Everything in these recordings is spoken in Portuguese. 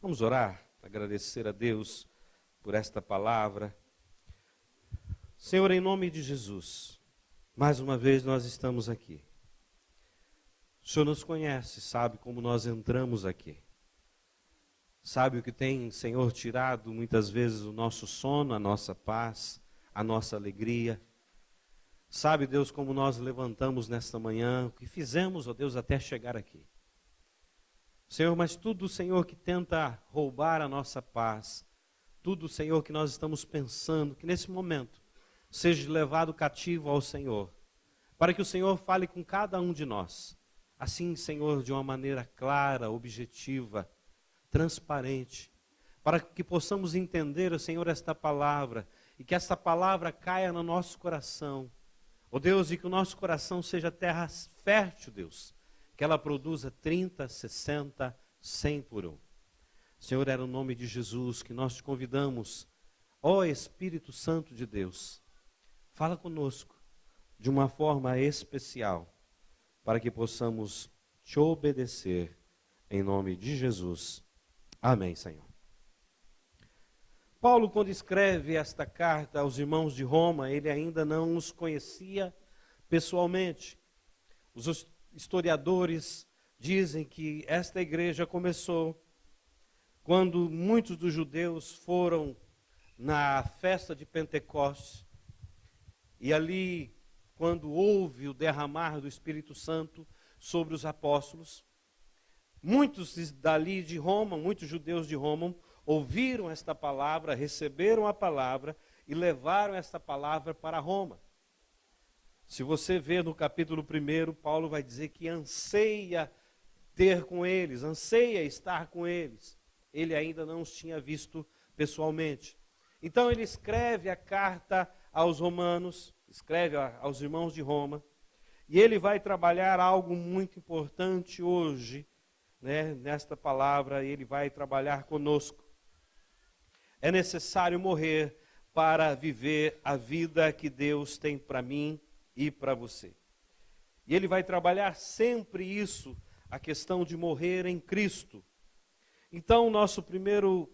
Vamos orar, agradecer a Deus por esta palavra. Senhor, em nome de Jesus, mais uma vez nós estamos aqui. O Senhor nos conhece, sabe como nós entramos aqui. Sabe o que tem, Senhor, tirado muitas vezes o nosso sono, a nossa paz, a nossa alegria. Sabe, Deus, como nós levantamos nesta manhã, o que fizemos, ó Deus, até chegar aqui. Senhor, mas tudo, Senhor, que tenta roubar a nossa paz, tudo, Senhor, que nós estamos pensando, que nesse momento seja levado cativo ao Senhor, para que o Senhor fale com cada um de nós, assim, Senhor, de uma maneira clara, objetiva, transparente, para que possamos entender, Senhor, esta palavra, e que esta palavra caia no nosso coração, ó Deus, e que o nosso coração seja terra fértil, Deus, que ela produza 30, 60, 100 por um. Senhor, era o nome de Jesus que nós te convidamos, ó Espírito Santo de Deus, fala conosco de uma forma especial, para que possamos te obedecer, em nome de Jesus. Amém, Senhor. Paulo, quando escreve esta carta aos irmãos de Roma, ele ainda não os conhecia pessoalmente. Os historiadores dizem que esta igreja começou quando muitos dos judeus foram na festa de Pentecostes, e ali, quando houve o derramar do Espírito Santo sobre os apóstolos, muitos dali de Roma, muitos judeus de Roma, ouviram esta palavra, receberam a palavra e levaram esta palavra para Roma. Se você ver no capítulo 1, Paulo vai dizer que anseia ter com eles, anseia estar com eles. Ele ainda não os tinha visto pessoalmente. Então ele escreve a carta aos romanos, escreve aos irmãos de Roma, e ele vai trabalhar algo muito importante hoje, né, nesta palavra, ele vai trabalhar conosco. É necessário morrer para viver a vida que Deus tem para mim e para você. E ele vai trabalhar sempre isso, a questão de morrer em Cristo. Então, nosso primeiro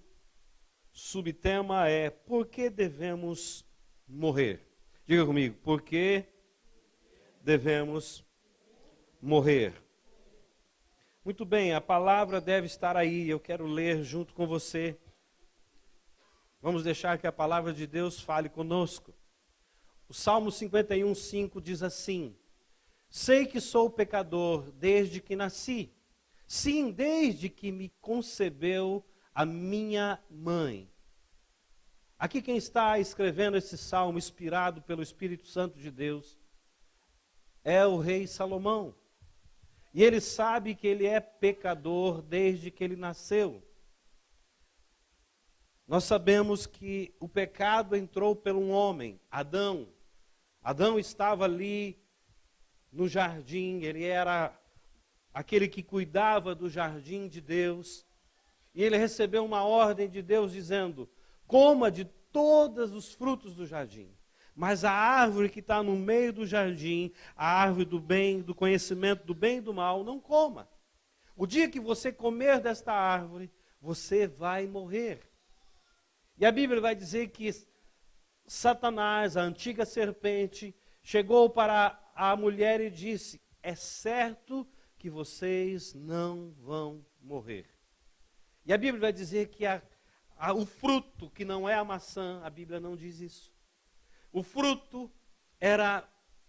subtema é: por que devemos morrer? Diga comigo, por que devemos morrer? Muito bem, a palavra deve estar aí, eu quero ler junto com você. Vamos deixar que a palavra de Deus fale conosco. O Salmo 51:5 diz assim: sei que sou pecador desde que nasci, sim, desde que me concebeu a minha mãe. Aqui quem está escrevendo esse salmo, inspirado pelo Espírito Santo de Deus, é o rei Salomão. E ele sabe que ele é pecador desde que ele nasceu. Nós sabemos que o pecado entrou por um homem, Adão. Adão estava ali no jardim, ele era aquele que cuidava do jardim de Deus. E ele recebeu uma ordem de Deus dizendo: coma de todos os frutos do jardim. Mas a árvore que está no meio do jardim, a árvore do bem, do conhecimento do bem e do mal, não coma. O dia que você comer desta árvore, você vai morrer. E a Bíblia vai dizer que Satanás, a antiga serpente, chegou para a mulher e disse: é certo que vocês não vão morrer. E a Bíblia vai dizer que o fruto, que não é a maçã, a Bíblia não diz isso. O fruto era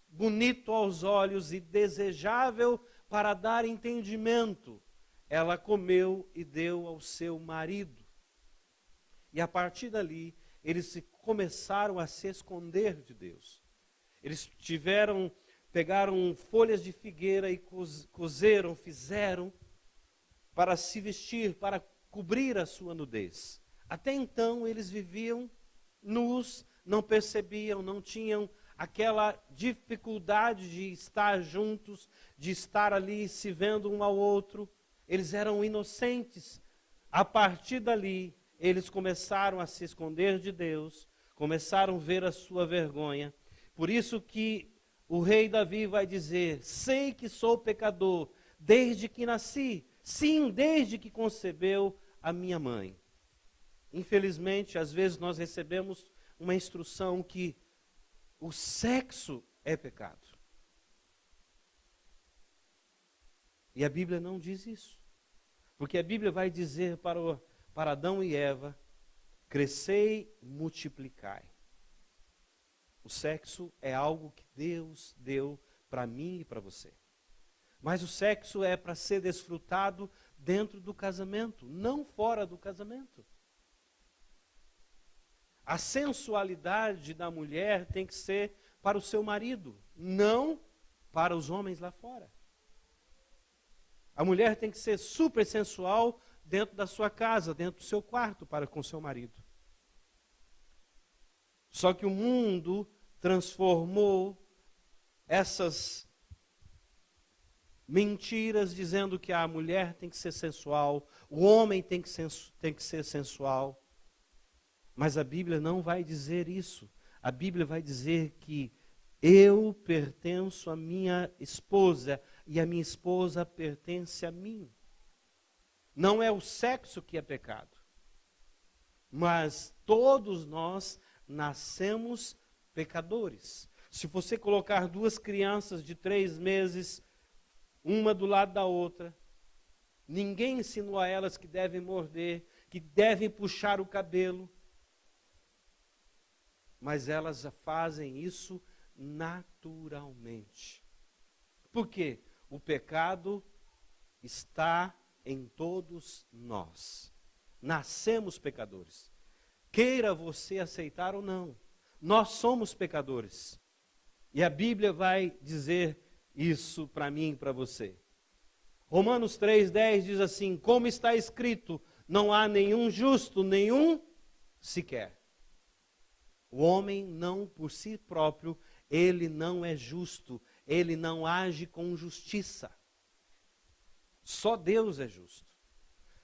bonito aos olhos e desejável para dar entendimento. Ela comeu e deu ao seu marido. E a partir dali, eles começaram a se esconder de Deus. Eles pegaram folhas de figueira e cozeram, fizeram para se vestir, para cobrir a sua nudez. Até então eles viviam nus, não percebiam, não tinham aquela dificuldade de estar juntos, de estar ali se vendo um ao outro. Eles eram inocentes. A partir dali, eles começaram a se esconder de Deus, começaram a ver a sua vergonha. Por isso que o rei Davi vai dizer: sei que sou pecador desde que nasci, sim, desde que concebeu a minha mãe. Infelizmente, às vezes nós recebemos uma instrução que o sexo é pecado. E a Bíblia não diz isso. Porque a Bíblia vai dizer para Adão e Eva: crescei, multiplicai. O sexo é algo que Deus deu para mim e para você. Mas o sexo é para ser desfrutado dentro do casamento, não fora do casamento. A sensualidade da mulher tem que ser para o seu marido, não para os homens lá fora. A mulher tem que ser super sensual dentro da sua casa, dentro do seu quarto, para com seu marido. Só que o mundo transformou essas mentiras, dizendo que a mulher tem que ser sensual, o homem tem que ser sensual. Mas a Bíblia não vai dizer isso. A Bíblia vai dizer que eu pertenço à minha esposa e a minha esposa pertence a mim. Não é o sexo que é pecado, mas todos nós nascemos pecadores. Se você colocar duas crianças de 3 meses, uma do lado da outra, ninguém ensinou a elas que devem morder, que devem puxar o cabelo, mas elas fazem isso naturalmente. Por quê? O pecado está em todos nós. Nascemos pecadores. Queira você aceitar ou não, nós somos pecadores. E a Bíblia vai dizer isso para mim e para você. Romanos 3,10 diz assim: como está escrito, não há nenhum justo, nenhum sequer. O homem não por si próprio, ele não é justo, ele não age com justiça. Só Deus é justo.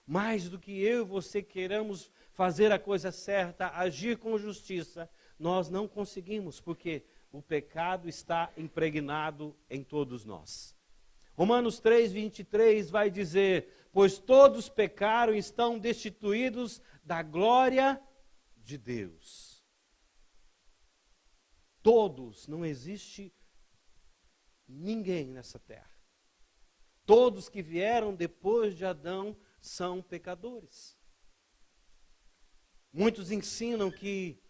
Mais do que eu e você queiramos fazer a coisa certa, agir com justiça, nós não conseguimos, porque o pecado está impregnado em todos nós. Romanos 3,23 vai dizer: pois todos pecaram e estão destituídos da glória de Deus. Todos, não existe ninguém nessa terra. Todos que vieram depois de Adão são pecadores. Muitos ensinam que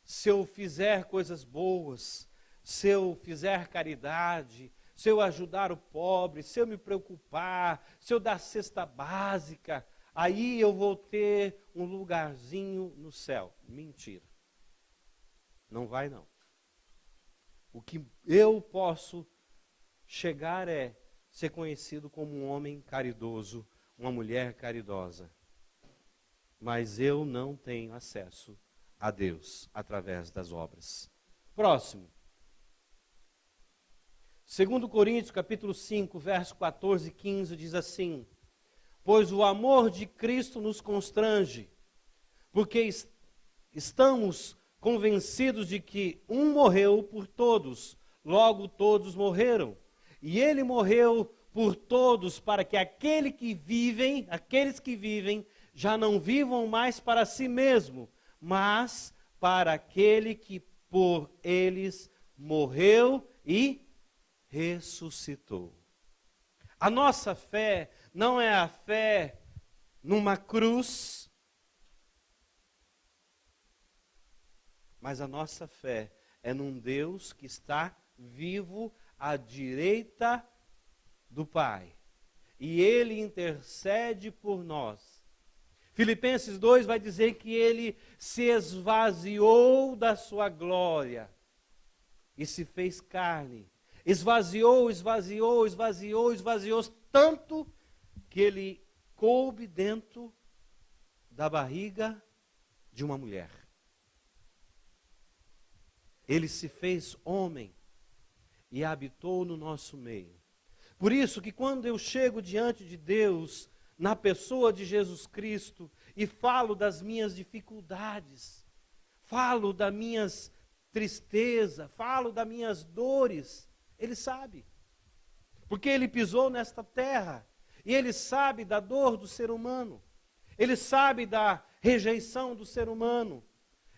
se eu fizer coisas boas, se eu fizer caridade, se eu ajudar o pobre, se eu me preocupar, se eu dar cesta básica, aí eu vou ter um lugarzinho no céu. Mentira. Não vai não. O que eu posso chegar é ser conhecido como um homem caridoso, uma mulher caridosa. Mas eu não tenho acesso a Deus através das obras. Próximo. 2 Coríntios, capítulo 5, verso 14 e 15, diz assim: pois o amor de Cristo nos constrange, porque estamos convencidos de que um morreu por todos, logo todos morreram. E ele morreu por todos, para que aqueles que vivem, já não vivam mais para si mesmo, mas para aquele que por eles morreu e ressuscitou. A nossa fé não é a fé numa cruz, mas a nossa fé é num Deus que está vivo à direita do Pai. E Ele intercede por nós. Filipenses 2 vai dizer que Ele se esvaziou da sua glória e se fez carne. Esvaziou, tanto que Ele coube dentro da barriga de uma mulher. Ele se fez homem e habitou no nosso meio. Por isso que quando eu chego diante de Deus, na pessoa de Jesus Cristo, e falo das minhas dificuldades, falo das minhas tristezas, falo das minhas dores, Ele sabe. Porque Ele pisou nesta terra, e Ele sabe da dor do ser humano. Ele sabe da rejeição do ser humano.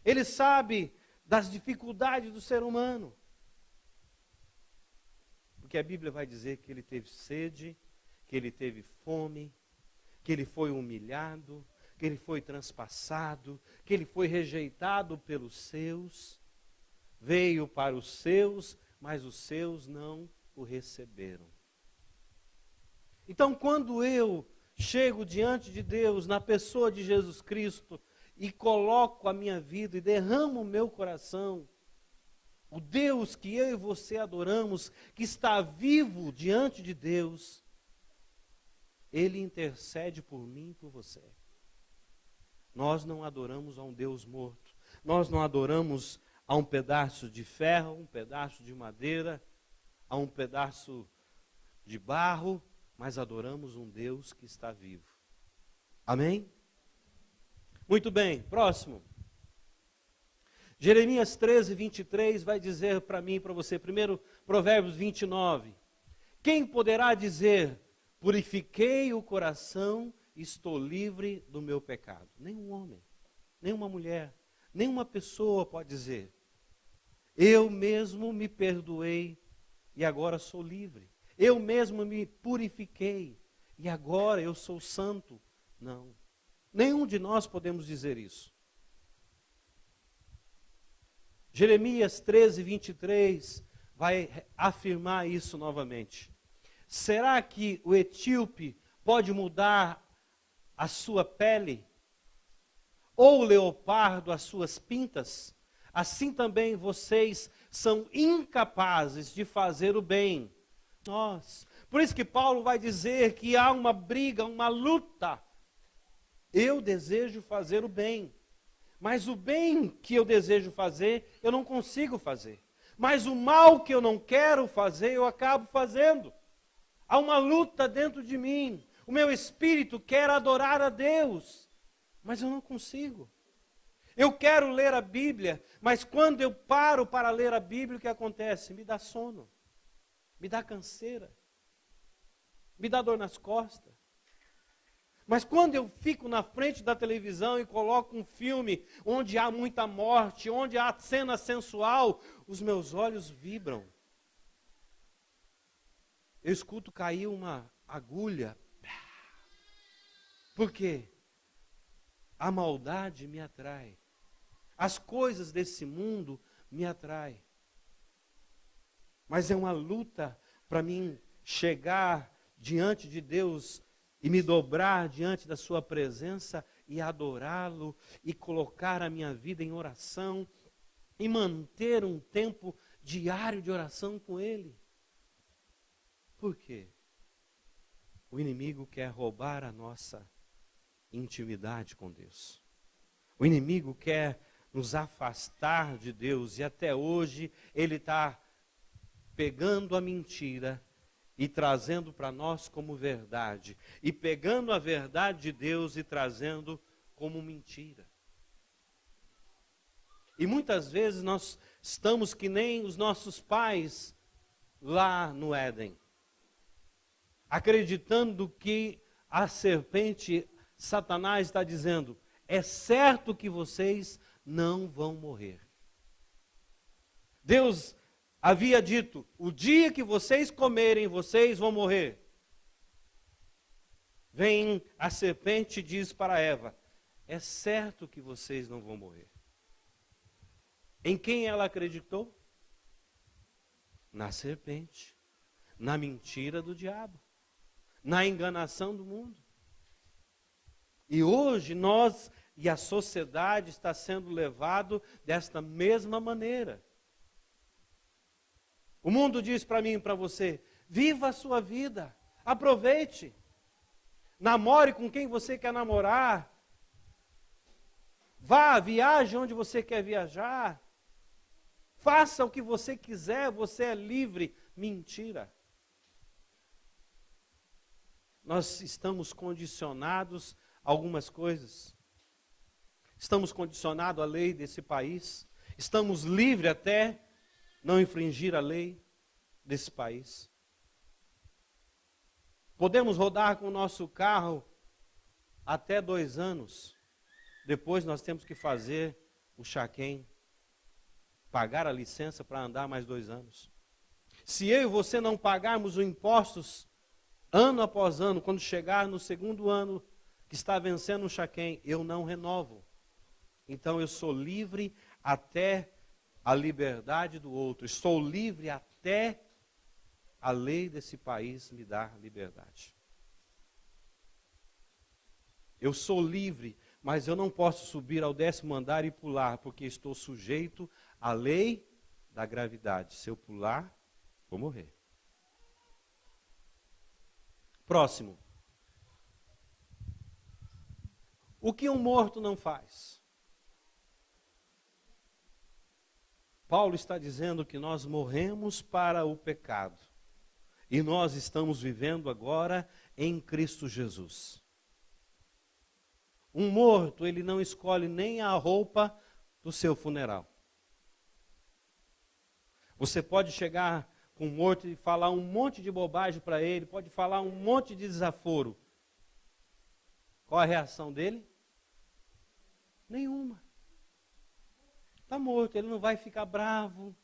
Ele sabe das dificuldades do ser humano. Porque a Bíblia vai dizer que ele teve sede, que ele teve fome, que ele foi humilhado, que ele foi transpassado, que ele foi rejeitado pelos seus. Veio para os seus, mas os seus não o receberam. Então, quando eu chego diante de Deus, na pessoa de Jesus Cristo, e coloco a minha vida e derramo o meu coração, o Deus que eu e você adoramos, que está vivo diante de Deus, Ele intercede por mim e por você. Nós não adoramos a um Deus morto. Nós não adoramos a um pedaço de ferro, um pedaço de madeira, a um pedaço de barro, mas adoramos um Deus que está vivo. Amém? Muito bem, próximo. Jeremias 13, 23 vai dizer para mim e para você, primeiro Provérbios 29. Quem poderá dizer, purifiquei o coração e estou livre do meu pecado? Nenhum homem, nenhuma mulher, nenhuma pessoa pode dizer. Eu mesmo me perdoei e agora sou livre. Eu mesmo me purifiquei e agora eu sou santo. Não. Nenhum de nós podemos dizer isso. Jeremias 13, 23 vai afirmar isso novamente. Será que o etíope pode mudar a sua pele? Ou o leopardo as suas pintas? Assim também vocês são incapazes de fazer o bem. Por isso que Paulo vai dizer que há uma briga, uma luta. Eu desejo fazer o bem, mas o bem que eu desejo fazer, eu não consigo fazer. Mas o mal que eu não quero fazer, eu acabo fazendo. Há uma luta dentro de mim. O meu espírito quer adorar a Deus, mas eu não consigo. Eu quero ler a Bíblia, mas quando eu paro para ler a Bíblia, o que acontece? Me dá sono, me dá canseira, me dá dor nas costas. Mas quando eu fico na frente da televisão e coloco um filme onde há muita morte, onde há cena sensual, os meus olhos vibram. Eu escuto cair uma agulha. Por quê? A maldade me atrai. As coisas desse mundo me atraem. Mas é uma luta para mim chegar diante de Deus e me dobrar diante da sua presença e adorá-lo e colocar a minha vida em oração e manter um tempo diário de oração com Ele. Por quê? O inimigo quer roubar a nossa intimidade com Deus. O inimigo quer nos afastar de Deus e até hoje ele está pegando a mentira e trazendo para nós como verdade, e pegando a verdade de Deus e trazendo como mentira. E muitas vezes nós estamos que nem os nossos pais lá no Éden, acreditando que a serpente, Satanás está dizendo, é certo que vocês não vão morrer. Deus havia dito, o dia que vocês comerem, vocês vão morrer. Vem a serpente e diz para Eva, é certo que vocês não vão morrer. Em quem ela acreditou? Na serpente, na mentira do diabo, na enganação do mundo. E hoje nós e a sociedade está sendo levado desta mesma maneira. O mundo diz para mim e para você, viva a sua vida, aproveite, namore com quem você quer namorar, vá, viaje onde você quer viajar, faça o que você quiser, você é livre. Mentira. Nós estamos condicionados a algumas coisas. Estamos condicionados à lei desse país. Estamos livres até não infringir a lei desse país. Podemos rodar com o nosso carro até 2 anos, depois nós temos que fazer o Shaquem, pagar a licença para andar mais 2 anos. Se eu e você não pagarmos os impostos ano após ano, quando chegar no 2º ano que está vencendo o Shaquem, eu não renovo. Então eu sou livre até a liberdade do outro. Estou livre até a lei desse país me dar liberdade. Eu sou livre, mas eu não posso subir ao 10º andar e pular, porque estou sujeito à lei da gravidade. Se eu pular, vou morrer. Próximo. O que um morto não faz? Paulo está dizendo que nós morremos para o pecado. E nós estamos vivendo agora em Cristo Jesus. Um morto, ele não escolhe nem a roupa do seu funeral. Você pode chegar com um morto e falar um monte de bobagem para ele, pode falar um monte de desaforo. Qual a reação dele? Nenhuma. Está morto, ele não vai ficar bravo,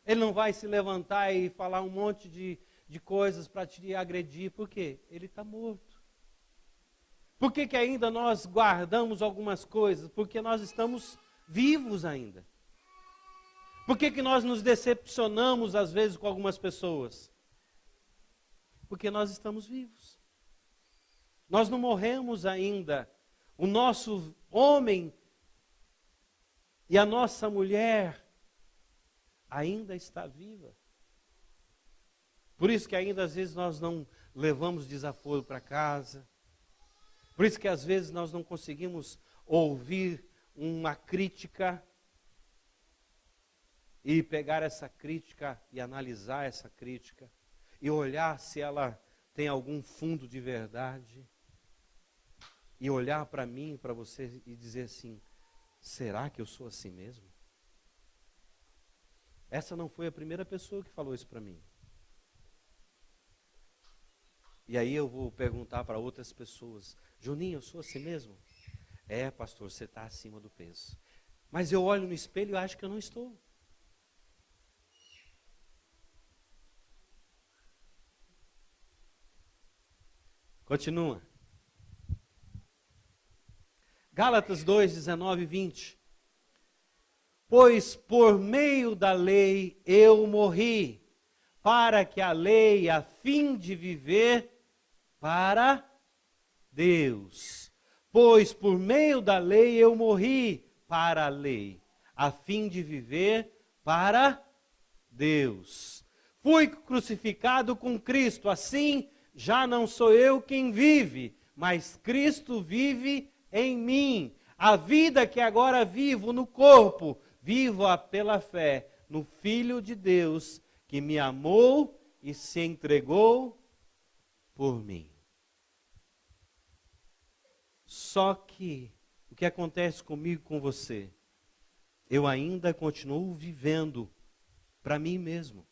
ele não vai se levantar e falar um monte de coisas para te agredir. Por quê? Ele está morto. Por que que ainda nós guardamos algumas coisas? Porque nós estamos vivos ainda. Por que que nós nos decepcionamos às vezes com algumas pessoas? Porque nós estamos vivos. Nós não morremos ainda. O nosso homem e a nossa mulher ainda está viva. Por isso que ainda às vezes nós não levamos desaforo para casa. Por isso que às vezes nós não conseguimos ouvir uma crítica e pegar essa crítica e analisar essa crítica e olhar se ela tem algum fundo de verdade e olhar para mim, para você e dizer assim: será que eu sou assim mesmo? Essa não foi a primeira pessoa que falou isso para mim. E aí eu vou perguntar para outras pessoas: Juninho, eu sou assim mesmo? É, pastor, você está acima do peso. Mas eu olho no espelho e acho que eu não estou. Continua. Gálatas 2, 19 e 20. Pois por meio da lei eu morri, para que a lei, a fim de viver para Deus. Pois por meio da lei eu morri para a lei, a fim de viver para Deus. Fui crucificado com Cristo, assim já não sou eu quem vive, mas Cristo vive em mim. A vida que agora vivo no corpo, vivo-a pela fé no Filho de Deus, que me amou e se entregou por mim. Só que, o que acontece comigo, com você? Eu ainda continuo vivendo para mim mesmo.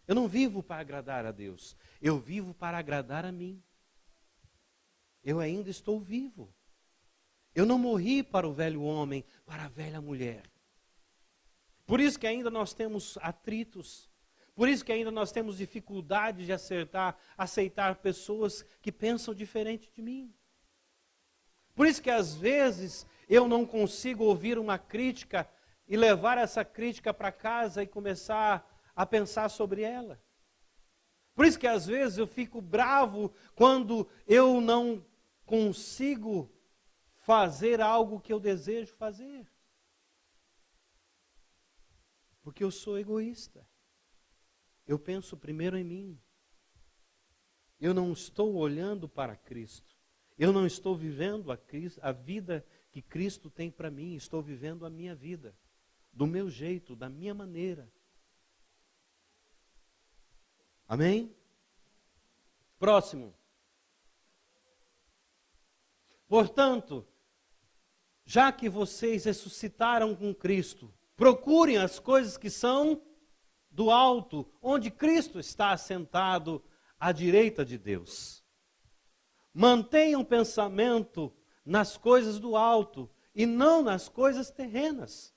Eu não vivo para agradar a Deus, eu vivo para agradar a mim. Eu ainda estou vivo. Eu não morri para o velho homem, para a velha mulher. Por isso que ainda nós temos atritos. Por isso que ainda nós temos dificuldade de aceitar pessoas que pensam diferente de mim. Por isso que às vezes eu não consigo ouvir uma crítica e levar essa crítica para casa e começar a pensar sobre ela. Por isso que às vezes eu fico bravo quando eu não consigo fazer algo que eu desejo fazer. Porque eu sou egoísta. Eu penso primeiro em mim. Eu não estou olhando para Cristo. Eu não estou vivendo a vida que Cristo tem para mim. Estou vivendo a minha vida. Do meu jeito, da minha maneira. Amém? Próximo. Portanto, já que vocês ressuscitaram com Cristo, procurem as coisas que são do alto, onde Cristo está assentado à direita de Deus. Mantenham pensamento nas coisas do alto e não nas coisas terrenas.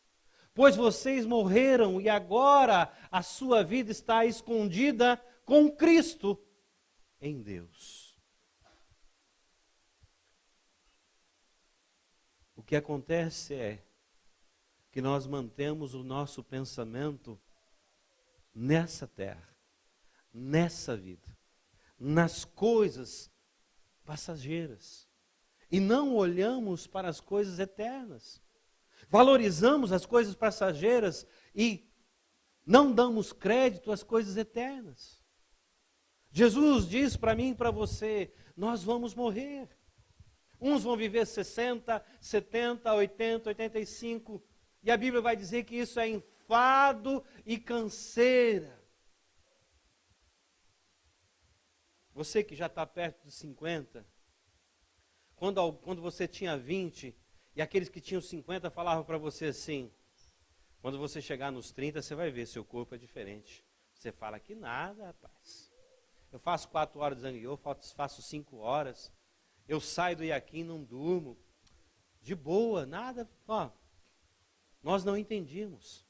Pois vocês morreram e agora a sua vida está escondida com Cristo em Deus. O que acontece é que nós mantemos o nosso pensamento nessa terra, nessa vida, nas coisas passageiras. E não olhamos para as coisas eternas. Valorizamos as coisas passageiras e não damos crédito às coisas eternas. Jesus diz para mim e para você, nós vamos morrer. Uns vão viver 60, 70, 80, 85. E a Bíblia vai dizer que isso é enfado e canseira. Você que já está perto dos 50, quando você tinha 20, e aqueles que tinham 50 falavam para você assim, quando você chegar nos 30, você vai ver, seu corpo é diferente. Você fala que nada, rapaz. Eu faço 4 horas de zangueô, faço 5 horas. Eu saio do Iaquim, não durmo. De boa, nada. Ó, nós não entendíamos.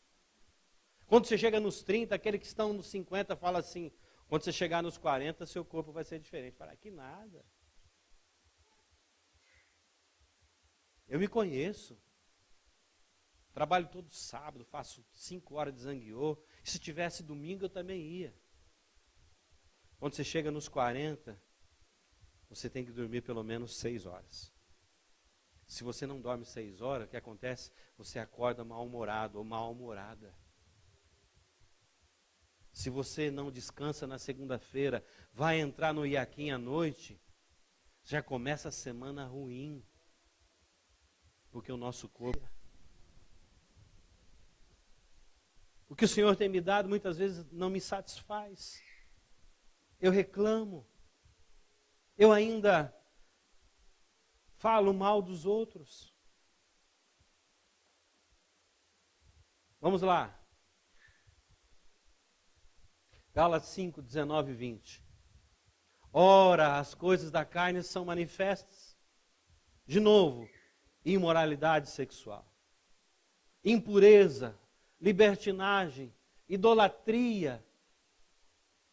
Quando você chega nos 30, aqueles que estão nos 50 fala assim, quando você chegar nos 40, seu corpo vai ser diferente. Fala, que nada. Eu me conheço. Trabalho todo sábado, faço 5 horas de zangueô. E se tivesse domingo, eu também ia. Quando você chega nos 40, você tem que dormir pelo menos 6 horas. Se você não dorme 6 horas, o que acontece? Você acorda mal-humorado ou mal-humorada. Se você não descansa na segunda-feira, vai entrar no Iaquim à noite, já começa a semana ruim. Porque o nosso corpo... O que o Senhor tem me dado muitas vezes não me satisfaz. Eu reclamo. Eu ainda falo mal dos outros. Vamos lá. Gálatas 5, 19 e 20. Ora, as coisas da carne são manifestas. De novo, imoralidade sexual, impureza, libertinagem, idolatria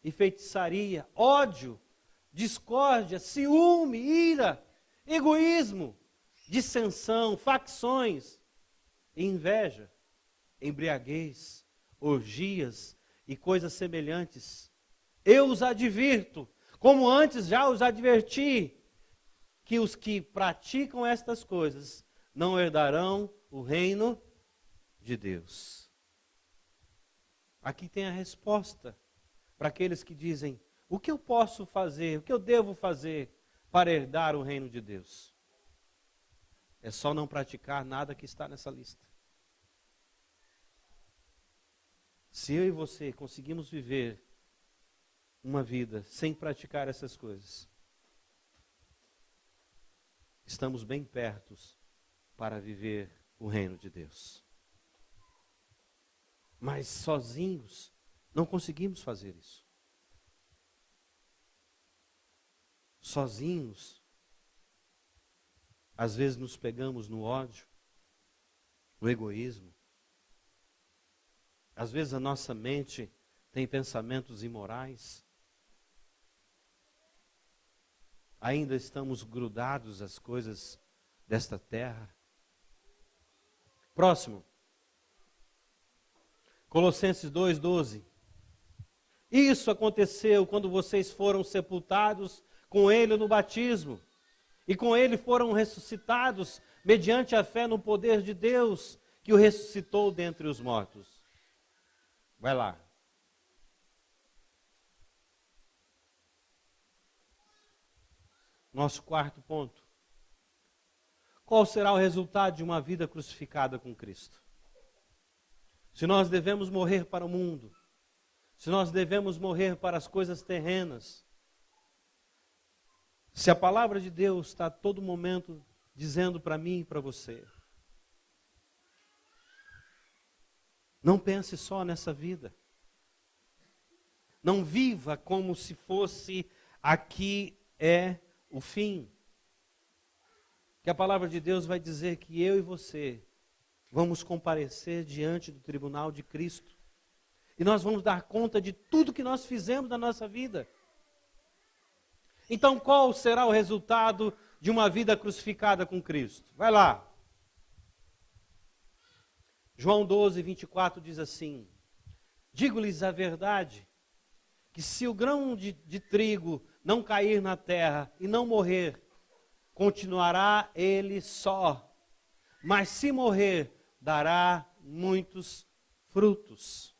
e feitiçaria, ódio, discórdia, ciúme, ira, egoísmo, dissensão, facções, inveja, embriaguez, orgias e coisas semelhantes. Eu os advirto, como antes já os adverti, que os que praticam estas coisas não herdarão o reino de Deus. Aqui tem a resposta para aqueles que dizem, o que eu posso fazer, o que eu devo fazer para herdar o reino de Deus? É só não praticar nada que está nessa lista. Se eu e você conseguimos viver uma vida sem praticar essas coisas, estamos bem perto para viver o reino de Deus. Mas sozinhos não conseguimos fazer isso. Sozinhos, às vezes nos pegamos no ódio, no egoísmo. Às vezes a nossa mente tem pensamentos imorais. Ainda estamos grudados às coisas desta terra. Próximo. Colossenses 2:12. Isso aconteceu quando vocês foram sepultados com ele no batismo, e com ele foram ressuscitados mediante a fé no poder de Deus, que o ressuscitou dentre os mortos. Vai lá. Nosso quarto ponto. Qual será o resultado de uma vida crucificada com Cristo? Se nós devemos morrer para o mundo, se nós devemos morrer para as coisas terrenas, se a palavra de Deus está a todo momento dizendo para mim e para você, não pense só nessa vida. Não viva como se fosse aqui é o fim, que a palavra de Deus vai dizer que eu e você vamos comparecer diante do tribunal de Cristo. E nós vamos dar conta de tudo que nós fizemos na nossa vida. Então, qual será o resultado de uma vida crucificada com Cristo? Vai lá. João 12, 24 diz assim: digo-lhes a verdade, que se o grão de trigo não cair na terra e não morrer, continuará ele só. Mas se morrer, dará muitos frutos.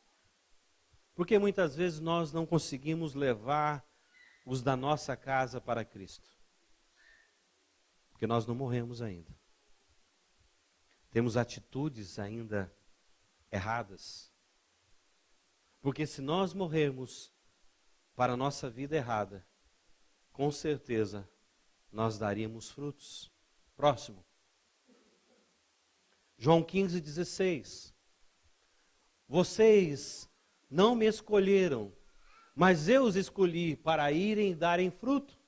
Porque muitas vezes nós não conseguimos levar os da nossa casa para Cristo. Porque nós não morremos ainda. Temos atitudes ainda erradas. Porque se nós morrermos para a nossa vida errada, com certeza nós daríamos frutos. Próximo. João 15, 16. Vocês não me escolheram, mas eu os escolhi para irem e darem fruto.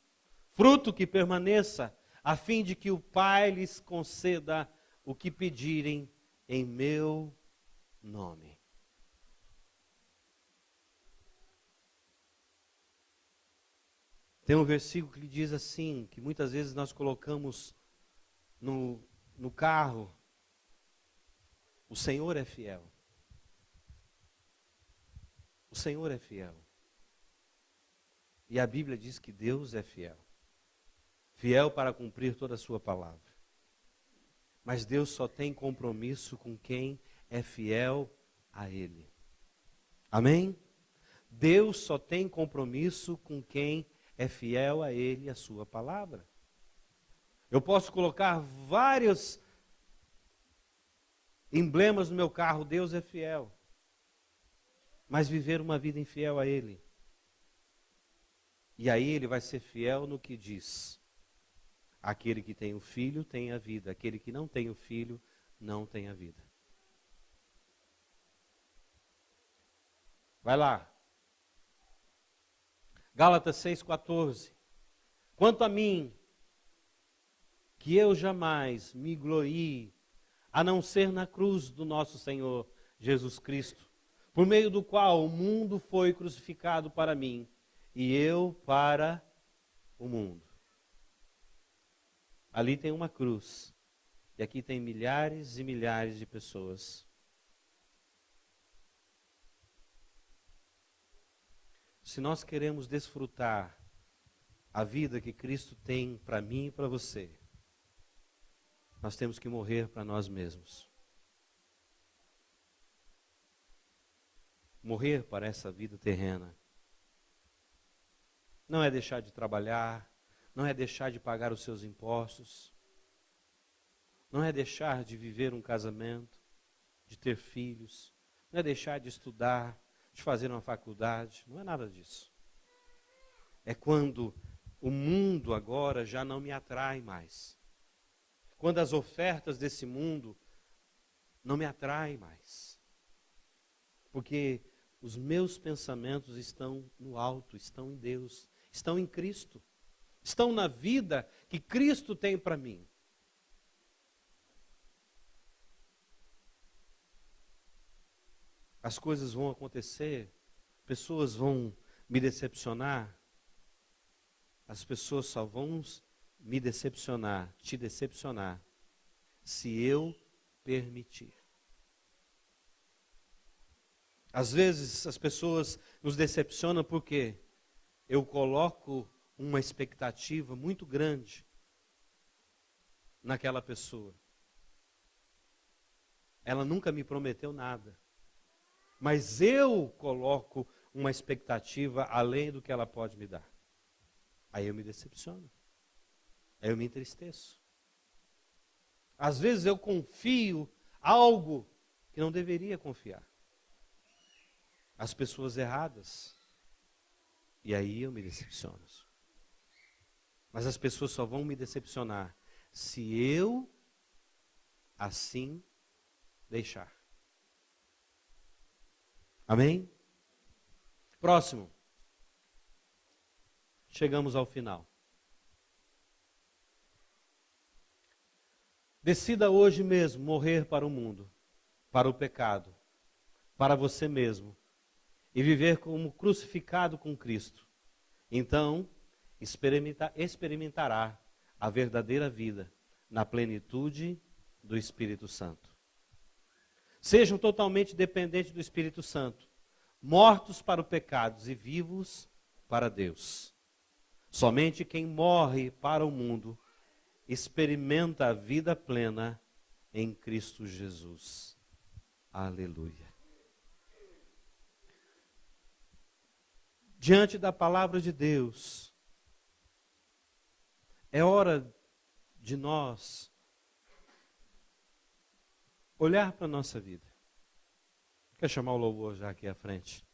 Fruto que permaneça, a fim de que o Pai lhes conceda o que pedirem em meu nome. Tem um versículo que diz assim, que muitas vezes nós colocamos no carro: o Senhor é fiel. O Senhor é fiel. E a Bíblia diz que Deus é fiel. Fiel para cumprir toda a sua palavra. Mas Deus só tem compromisso com quem é fiel a Ele. Amém? Deus só tem compromisso com quem é fiel a Ele e a sua palavra. Eu posso colocar vários emblemas no meu carro: Deus é fiel. Mas viver uma vida infiel a Ele. E aí Ele vai ser fiel no que diz: aquele que tem o filho tem a vida, aquele que não tem o filho não tem a vida. Vai lá. Gálatas 6,14. Quanto a mim, que eu jamais me glorie, a não ser na cruz do nosso Senhor Jesus Cristo, por meio do qual o mundo foi crucificado para mim, e eu para o mundo. Ali tem uma cruz, e aqui tem milhares e milhares de pessoas. Se nós queremos desfrutar a vida que Cristo tem para mim e para você, nós temos que morrer para nós mesmos. Morrer para essa vida terrena. Não é deixar de trabalhar, não é deixar de pagar os seus impostos, não é deixar de viver um casamento, de ter filhos, não é deixar de estudar, de fazer uma faculdade, não é nada disso. É quando o mundo agora já não me atrai mais. Quando as ofertas desse mundo não me atraem mais. Porque os meus pensamentos estão no alto, estão em Deus, estão em Cristo. Estão na vida que Cristo tem para mim. As coisas vão acontecer, pessoas vão me decepcionar. As pessoas só vão me decepcionar, te decepcionar, se eu permitir. Às vezes as pessoas nos decepcionam porque eu coloco uma expectativa muito grande naquela pessoa. Ela nunca me prometeu nada, mas eu coloco uma expectativa além do que ela pode me dar. Aí eu me decepciono, aí eu me entristeço. Às vezes eu confio algo que não deveria confiar. As pessoas erradas. E aí eu me decepciono. Mas as pessoas só vão me decepcionar se eu assim deixar. Amém? Próximo. Chegamos ao final. Decida hoje mesmo morrer para o mundo, para o pecado, para você mesmo e viver como crucificado com Cristo. Então, experimentará a verdadeira vida na plenitude do Espírito Santo. Sejam totalmente dependentes do Espírito Santo, mortos para o pecado e vivos para Deus. Somente quem morre para o mundo experimenta a vida plena em Cristo Jesus. Aleluia. Diante da palavra de Deus, é hora de nós olhar para a nossa vida. Quer chamar o louvor já aqui à frente?